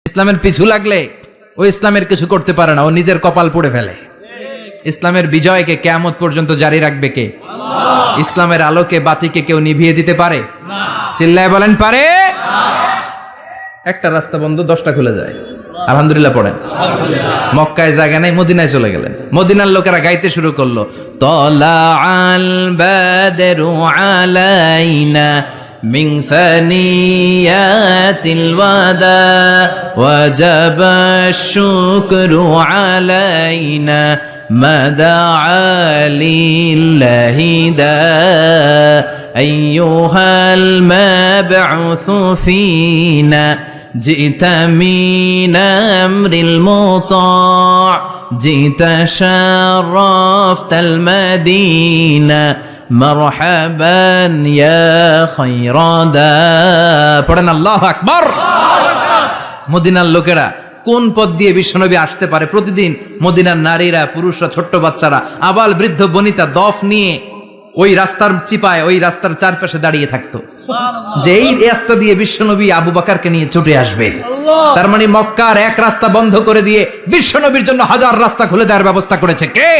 ইসলামের পিছু লাগলে ও ইসলামের কিছু করতে পারে না, ও নিজের কপাল পুড়ে ফেলে। ইসলামের বিজয়কে কিয়ামত পর্যন্ত জারি রাখবে কে? আল্লাহ। ইসলামের আলোকে বাতিকে কেউ নিভিয়ে দিতে পারে না। চিল্লায় বলেন পারে না। একটা রাস্তা বন্ধ, 10টা খুলে যায়। আলহামদুলিল্লাহ পড়েন। মক্কায় জায়গা নাই, মদিনায় চলে গেলেন। মদিনার লোকেরা গাইতে শুরু করলো, তলা আল বাদরু আলাইনা মিন সানিয়াতিল ওয়াদা ওয়াজাবা শুকরু আলাইনা মাদাআ লিল্লাহি দা আইয়ুহাল মাবউসু ফিনা جئت من أمر المطاع جئت شرفت المدينة مرحبا يا خير دا পড়েন আল্লাহু আকবার। মদিনার লোকেরা কোন পথ দিয়ে বিশ্বনবী আসতে পারে? প্রতিদিন মদিনার নারীরা, পুরুষরা, ছোট্ট বাচ্চারা, আবাল বৃদ্ধ বনিতা দফ নিয়ে ওই রাস্তার চিপায়, ওই রাস্তার চারপাশে দাঁড়িয়ে থাকতো যে এই রাস্তা দিয়ে বিশ্বনবী আবু বকরকে নিয়ে ছুটে আসবে। তার মানে মক্কার এক রাস্তা বন্ধ করে দিয়ে বিশ্বনবীর জন্য হাজার রাস্তা খুলে দেওয়ার ব্যবস্থা করেছে কে?